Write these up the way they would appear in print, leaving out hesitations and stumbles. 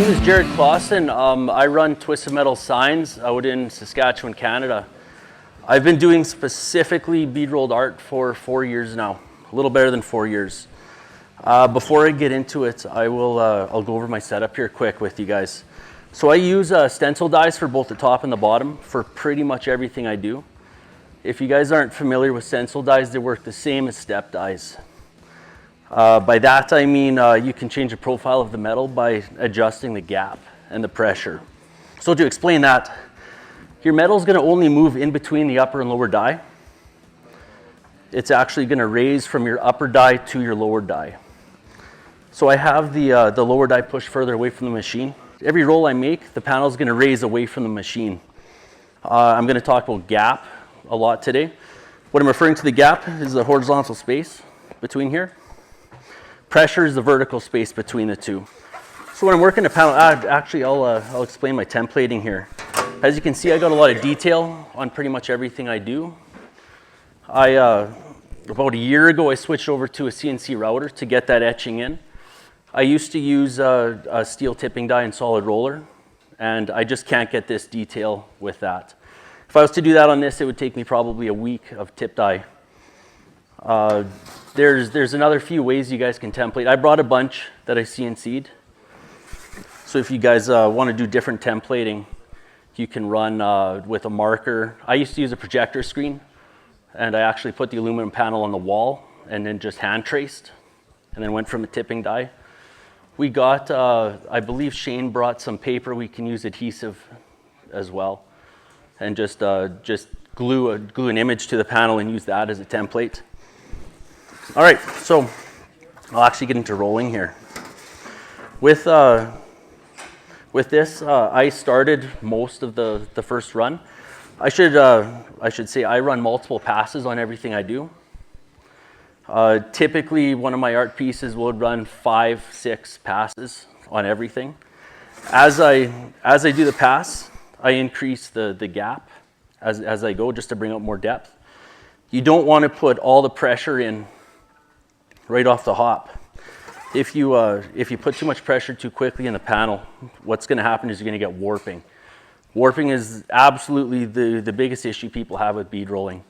name is Jarrod Klassen. I run Twisted Metal Signs out in Saskatchewan, Canada. I've been doing specifically bead rolled art for 4 years now, a little better than 4 years. Before I get into it, I'll go over my setup here quick with you guys. So I use stencil dies for both the top and the bottom for pretty much everything I do. If you guys aren't familiar with stencil dies, they work the same as step dies. By that I mean you can change the profile of the metal by adjusting the gap and the pressure. So to explain that, your metal is going to only move in between the upper and lower die. It's actually going to raise from your upper die to your lower die. So I have the lower die pushed further away from the machine. Every roll I make, the panel is going to raise away from the machine. I'm going to talk about gap a lot today. What I'm referring to the gap is the horizontal space between here. Pressure is the vertical space between the two. So when I'm working a panel, actually I'll explain my templating here. As you can see, I got a lot of detail on pretty much everything I do. About a year ago, I switched over to a CNC router to get that etching in. I used to use a steel tipping die and solid roller, and I just can't get this detail with that. If I was to do that on this, it would take me probably a week of tip die. There's another few ways you guys can template. I brought a bunch that I CNC'd. So if you guys want to do different templating, you can run with a marker. I used to use a projector screen, and I actually put the aluminum panel on the wall and then just hand traced and then went from a tipping die. We got, I believe Shane brought some paper. We can use adhesive as well, and just glue an image to the panel and use that as a template. All right, so I'll actually get into rolling here. With this, I started most of the first run. I should say I run multiple passes on everything I do. Typically, one of my art pieces will run 5-6 passes on everything. As I do the pass, I increase the gap as I go, just to bring out more depth. You don't want to put all the pressure in right off the hop. If you put too much pressure too quickly in the panel, what's going to happen is you're going to get warping. Warping is absolutely the biggest issue people have with bead rolling.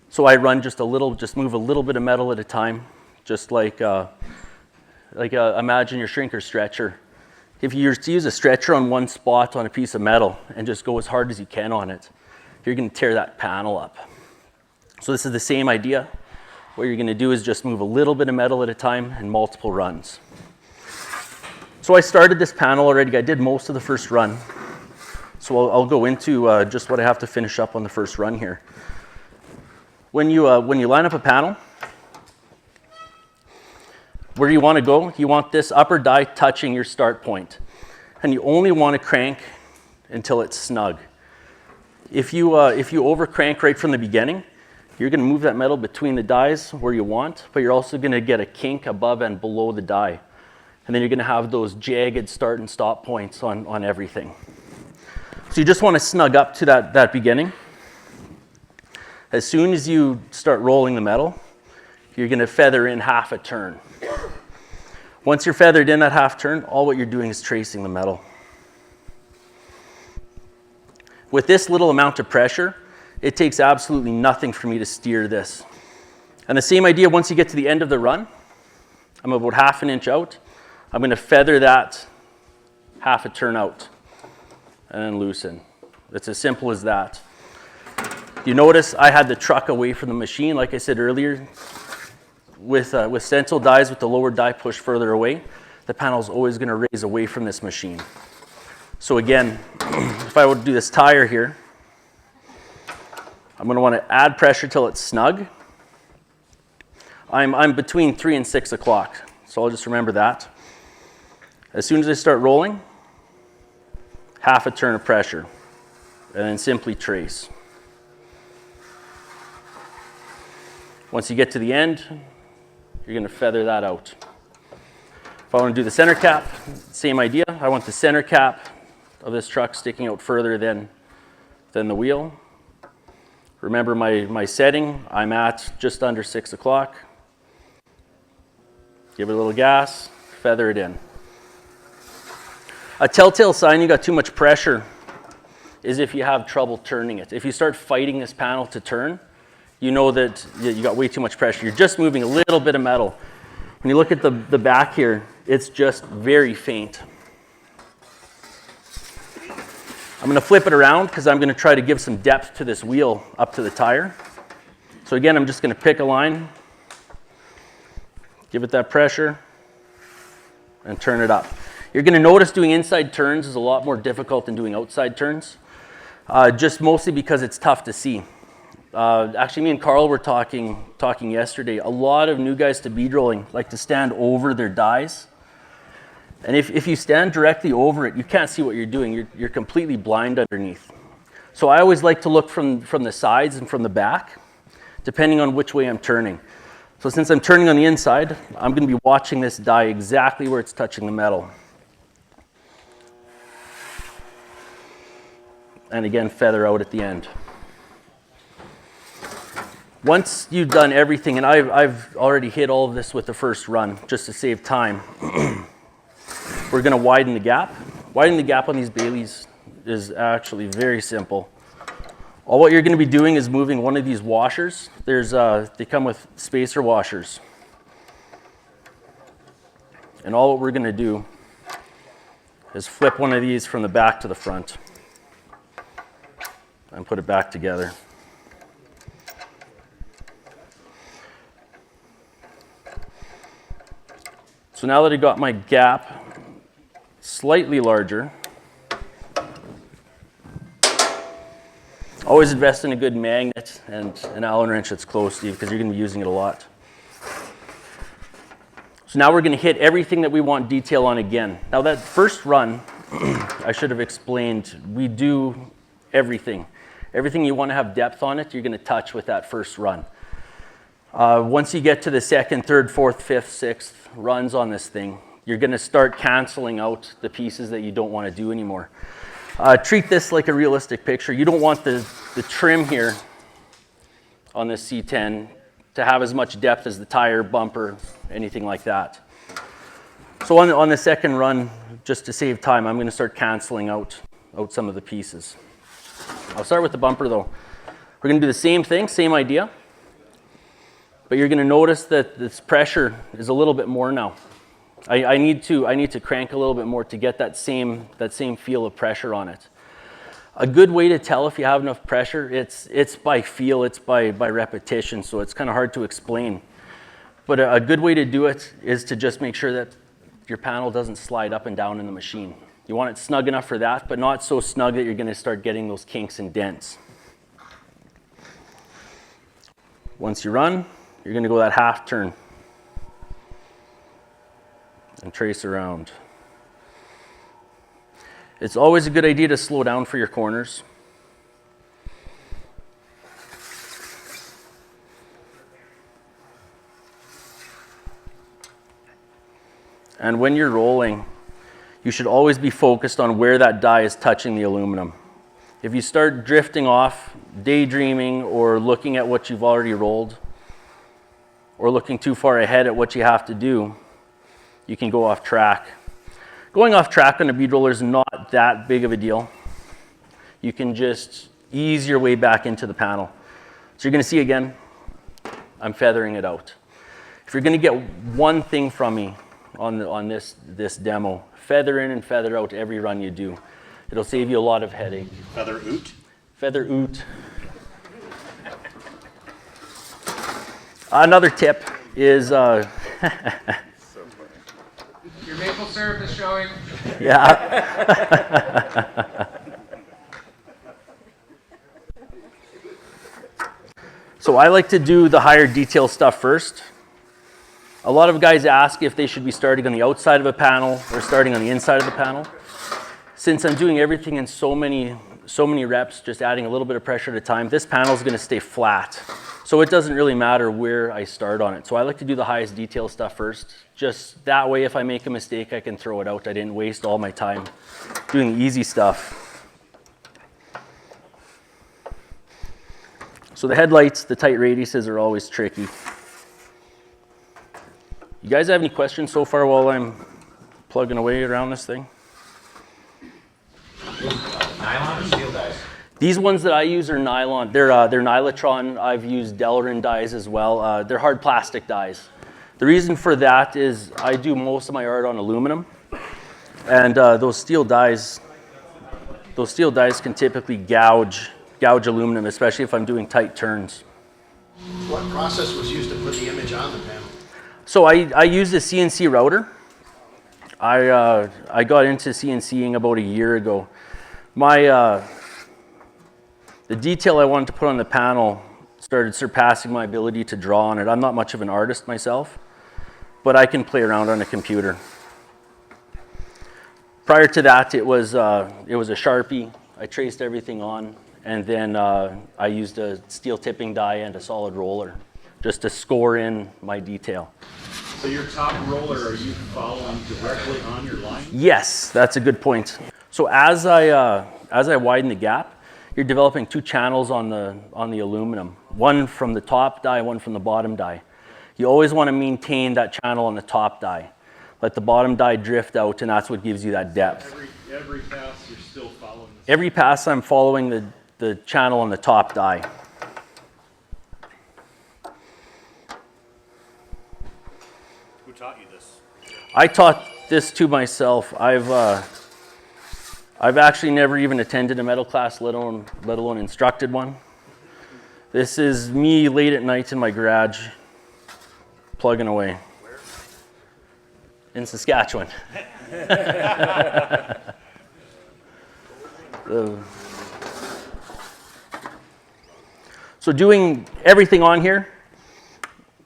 So I run just move a little bit of metal at a time, just like imagine your shrinker stretcher. If you use a stretcher on one spot on a piece of metal and just go as hard as you can on it, you're going to tear that panel up. So this is the same idea. What you're going to do is just move a little bit of metal at a time in multiple runs. So I started this panel already. I did most of the first run. So I'll go into just what I have to finish up on the first run here. When you line up a panel, where you want to go, you want this upper die touching your start point. And you only want to crank until it's snug. If you over crank right from the beginning, you're going to move that metal between the dies where you want, but you're also going to get a kink above and below the die. And then you're going to have those jagged start and stop points on everything. So you just want to snug up to that beginning. As soon as you start rolling the metal, you're going to feather in half a turn. Once you're feathered in that half turn, all what you're doing is tracing the metal. With this little amount of pressure, it takes absolutely nothing for me to steer this. And the same idea, once you get to the end of the run, I'm about half an inch out. I'm going to feather that half a turn out and then loosen. It's as simple as that. You notice I had the truck away from the machine, like I said earlier. With stencil dies, with the lower die pushed further away, the panel is always going to raise away from this machine. So again, if I were to do this tire here, I'm going to want to add pressure till it's snug. I'm between 3 and 6 o'clock, so I'll just remember that. As soon as I start rolling, half a turn of pressure, and then simply trace. Once you get to the end, you're going to feather that out. If I want to do the center cap, same idea. I want the center cap of this truck sticking out further than the wheel. Remember my setting, I'm at just under 6 o'clock. Give it a little gas, feather it in. A telltale sign you got too much pressure is if you have trouble turning it. If you start fighting this panel to turn, you know that you got way too much pressure. You're just moving a little bit of metal. When you look at the back here, it's just very faint. I'm going to flip it around because I'm going to try to give some depth to this wheel up to the tire. So again, I'm just going to pick a line, give it that pressure, and turn it up. You're going to notice doing inside turns is a lot more difficult than doing outside turns, just mostly because it's tough to see. Actually, me and Carl were talking yesterday. A lot of new guys to bead rolling like to stand over their dies. And if you stand directly over it, you can't see what you're doing. You're completely blind underneath. So I always like to look from the sides and from the back, depending on which way I'm turning. So since I'm turning on the inside, I'm going to be watching this die exactly where it's touching the metal. And again, feather out at the end. Once you've done everything, and I've already hit all of this with the first run, just to save time, we're going to widen the gap. Widening the gap on these Baileighs is actually very simple. All what you're going to be doing is moving one of these washers. They come with spacer washers. And all what we're going to do is flip one of these from the back to the front and put it back together. So now that I got my gap slightly larger, always invest in a good magnet and an Allen wrench that's close to you because you're going to be using it a lot. So now we're going to hit everything that we want detail on again. Now that first run, I should have explained, we do everything. Everything you want to have depth on it, you're going to touch with that first run. Once you get to the second, third, fourth, fifth, sixth runs on this thing, you're going to start canceling out the pieces that you don't want to do anymore. Treat this like a realistic picture. You don't want the trim here on this C10 to have as much depth as the tire, bumper, anything like that. So on the second run, just to save time, I'm going to start canceling out some of the pieces. I'll start with the bumper though. We're going to do the same thing, same idea. But you're going to notice that this pressure is a little bit more now. I need to crank a little bit more to get that same feel of pressure on it. A good way to tell if you have enough pressure, it's by feel, it's by repetition, so it's kind of hard to explain. But a good way to do it is to just make sure that your panel doesn't slide up and down in the machine. You want it snug enough for that, but not so snug that you're going to start getting those kinks and dents. Once you run, you're going to go that half turn and trace around. It's always a good idea to slow down for your corners. And when you're rolling, you should always be focused on where that die is touching the aluminum. If you start drifting off, daydreaming, or looking at what you've already rolled, or looking too far ahead at what you have to do, you can go off track. Going off track on a bead roller is not that big of a deal. You can just ease your way back into the panel. So you're going to see again, I'm feathering it out. If you're going to get one thing from me on this demo, feather in and feather out every run you do. It'll save you a lot of headache. Feather oot? Feather oot. Another tip is Your maple syrup is showing. yeah. So I like to do the higher detail stuff first. A lot of guys ask if they should be starting on the outside of a panel or starting on the inside of the panel. Since I'm doing everything in so many reps, just adding a little bit of pressure at a time, this panel is going to stay flat. So it doesn't really matter where I start on it. So I like to do the highest detail stuff first. Just that way, if I make a mistake, I can throw it out. I didn't waste all my time doing the easy stuff. So the headlights, the tight radiuses are always tricky. You guys have any questions so far while I'm plugging away around this thing? Nylon or steel dies? These ones that I use are nylon. They're Nylotron. I've used Delrin dies as well. They're hard plastic dies. The reason for that is I do most of my art on aluminum, and those steel dies can typically gouge aluminum, especially if I'm doing tight turns. What process was used to put the image on the panel? So I used a CNC router. I got into CNCing about a year ago. The detail I wanted to put on the panel started surpassing my ability to draw on it. I'm not much of an artist myself, but I can play around on a computer. Prior to that, it was a Sharpie. I traced everything on, and then I used a steel tipping die and a solid roller just to score in my detail. So your top roller, are you following directly on your line? Yes, that's a good point. So as I widen the gap, you're developing two channels on the aluminum, one from the top die, one from the bottom die. You always want to maintain that channel on the top die. Let the bottom die drift out, and that's what gives you that depth. Every pass you're still following this? Every pass I'm following the channel on the top die. Who taught you this? I taught this to myself. I've actually never even attended a metal class, let alone instructed one. This is me late at night in my garage, plugging away. Where? In Saskatchewan. So doing everything on here,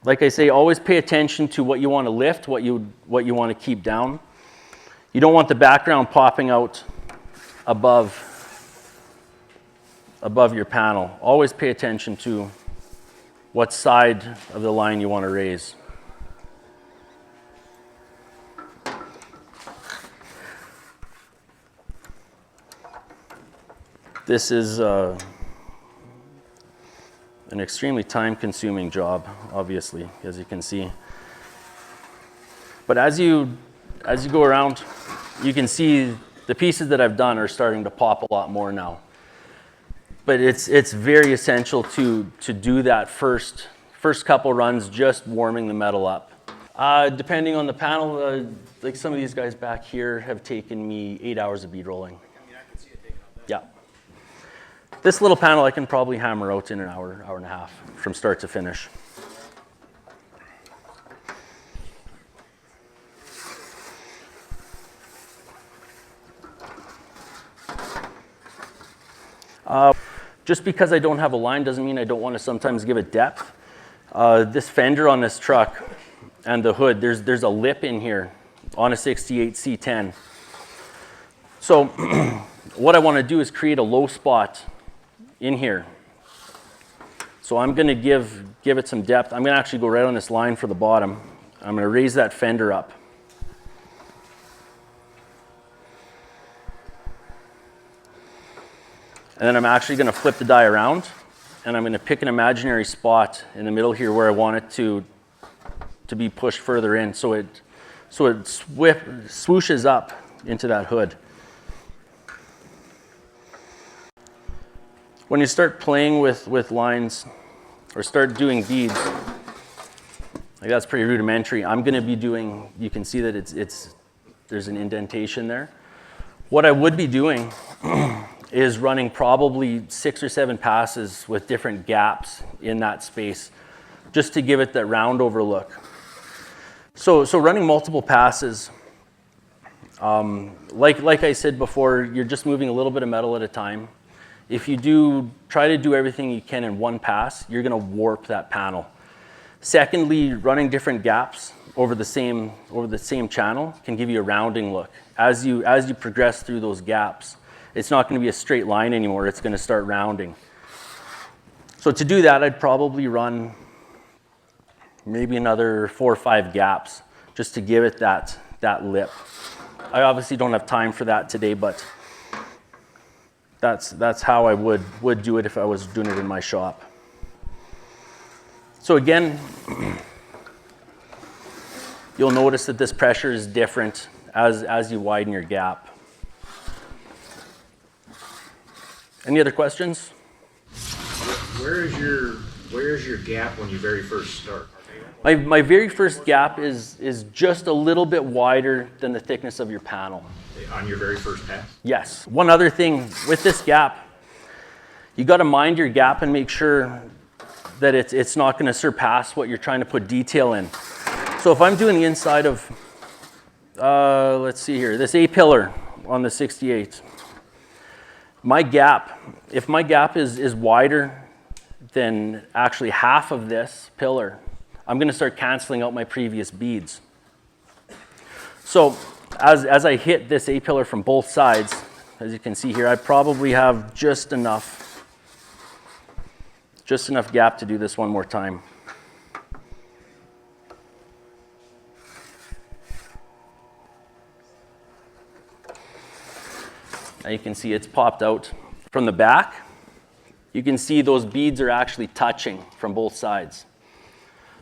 like I say, always pay attention to what you want to lift, what you want to keep down. You don't want the background popping out above your panel. Always pay attention to what side of the line you want to raise. This is an extremely time-consuming job, obviously, as you can see. But as you go around, you can see the pieces that I've done are starting to pop a lot more now. But it's very essential to do that first couple runs, just warming the metal up. Depending on the panel, like some of these guys back here have taken me 8 hours of bead rolling. I mean, I can see it taking up that. Yeah. This little panel I can probably hammer out in an hour and a half from start to finish. Just because I don't have a line doesn't mean I don't want to sometimes give it depth. This fender on this truck and the hood, there's a lip in here on a 68 C10. So what I want to do is create a low spot in here. So I'm going to give it some depth. I'm going to actually go right on this line for the bottom. I'm going to raise that fender up. And then I'm actually going to flip the die around, and I'm going to pick an imaginary spot in the middle here where I want it to be pushed further in, so it swooshes up into that hood. When you start playing with lines or start doing beads, like that's pretty rudimentary. I'm going to be doing, you can see that there's an indentation there. What I would be doing is running probably 6 or 7 passes with different gaps in that space, just to give it that round over look. So running multiple passes, like I said before, you're just moving a little bit of metal at a time. If you try to do everything you can in one pass, you're going to warp that panel. Secondly, running different gaps over the same channel can give you a rounding look. As you progress through those gaps, it's not going to be a straight line anymore. It's going to start rounding. So to do that, I'd probably run maybe another 4 or 5 gaps just to give it that lip. I obviously don't have time for that today, but that's how I would do it if I was doing it in my shop. So again, you'll notice that this pressure is different as you widen your gap. Any other questions? Where is your gap when you very first start? My very first gap is just a little bit wider than the thickness of your panel. On your very first pass? Yes. One other thing with this gap, you got to mind your gap and make sure that it's not going to surpass what you're trying to put detail in. So if I'm doing the inside of, let's see here, this A-pillar on the 68, my gap, if my gap is wider than actually half of this pillar, I'm going to start canceling out my previous beads. So as I hit this A-pillar from both sides, as you can see here, I probably have just enough gap to do this one more time. Now you can see it's popped out from the back. You can see those beads are actually touching from both sides.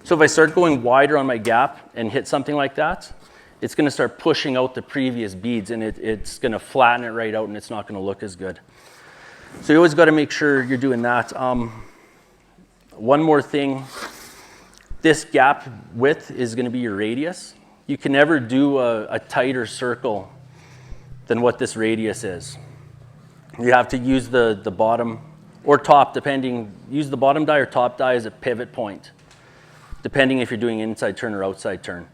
So if I start going wider on my gap and hit something like that, it's going to start pushing out the previous beads, and it's going to flatten it right out, and it's not going to look as good. So you always got to make sure you're doing that. One more thing, this gap width is going to be your radius. You can never do a tighter circle than what this radius is. You have to use the bottom or top, depending, use the bottom die or top die as a pivot point, depending if you're doing inside turn or outside turn.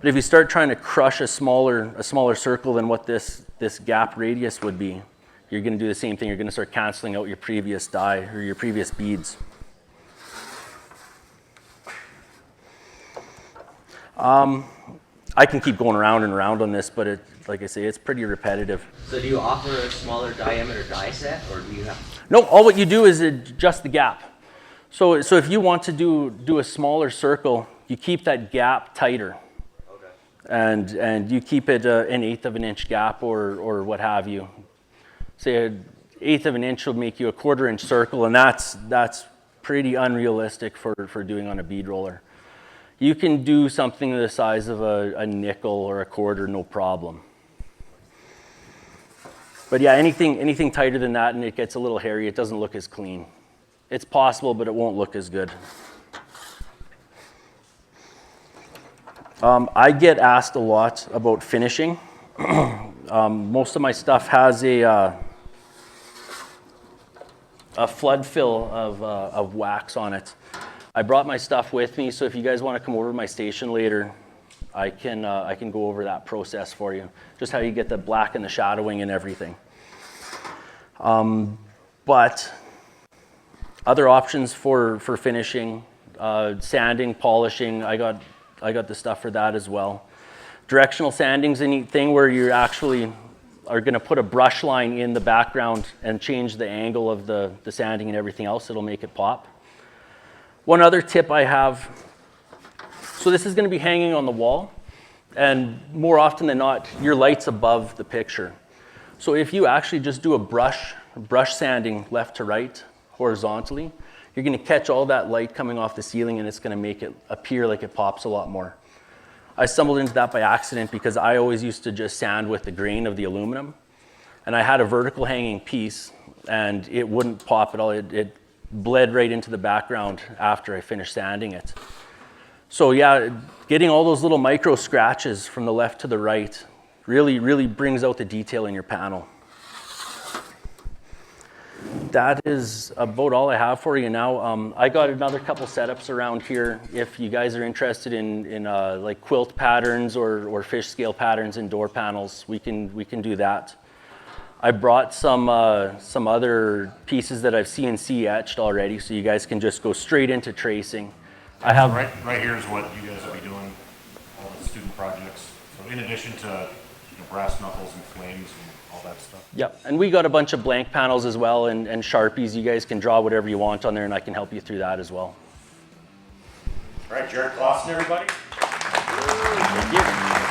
But if you start trying to crush a smaller circle than what this gap radius would be, you're going to do the same thing. You're going to start canceling out your previous die or your previous beads. I can keep going around and around on this, but like I say, it's pretty repetitive. So do you offer a smaller diameter die set, or do you have? No, all what you do is adjust the gap. So if you want to do a smaller circle, you keep that gap tighter. Okay. And you keep it an 1/8 of an inch gap or what have you. Say an 1/8 of an inch will make you a 1/4 inch circle, and that's pretty unrealistic for doing on a bead roller. You can do something the size of a nickel or a 1/4, no problem. But yeah, anything tighter than that and it gets a little hairy, it doesn't look as clean. It's possible, but it won't look as good. I get asked a lot about finishing. Most of my stuff has a flood fill of wax on it. I brought my stuff with me, so if you guys want to come over to my station later, I can go over that process for you, just how you get the black and the shadowing and everything. But other options for finishing, sanding, polishing, I got the stuff for that as well. Directional sanding's a neat thing where you actually are going to put a brush line in the background and change the angle of the sanding and everything else. It'll make it pop. One other tip I have, so this is going to be hanging on the wall, and more often than not, your light's above the picture. So if you actually just do a brush sanding left to right, horizontally, you're going to catch all that light coming off the ceiling, and it's going to make it appear like it pops a lot more. I stumbled into that by accident because I always used to just sand with the grain of the aluminum, and I had a vertical hanging piece, and it wouldn't pop at all. It bled right into the background after I finished sanding it. So yeah, getting all those little micro scratches from the left to the right really brings out the detail in your panel. That is about all I have for you now. I got another couple setups around here. If you guys are interested in like quilt patterns or fish scale patterns in door panels, we can do that. I brought some other pieces that I've CNC etched already, so you guys can just go straight into tracing. I have right here is what you guys will be doing, all the student projects. So in addition to brass knuckles and flames and all that stuff. Yep, and we got a bunch of blank panels as well and Sharpies. You guys can draw whatever you want on there, and I can help you through that as well. All right, Jarrod Klassen, everybody. Thank you.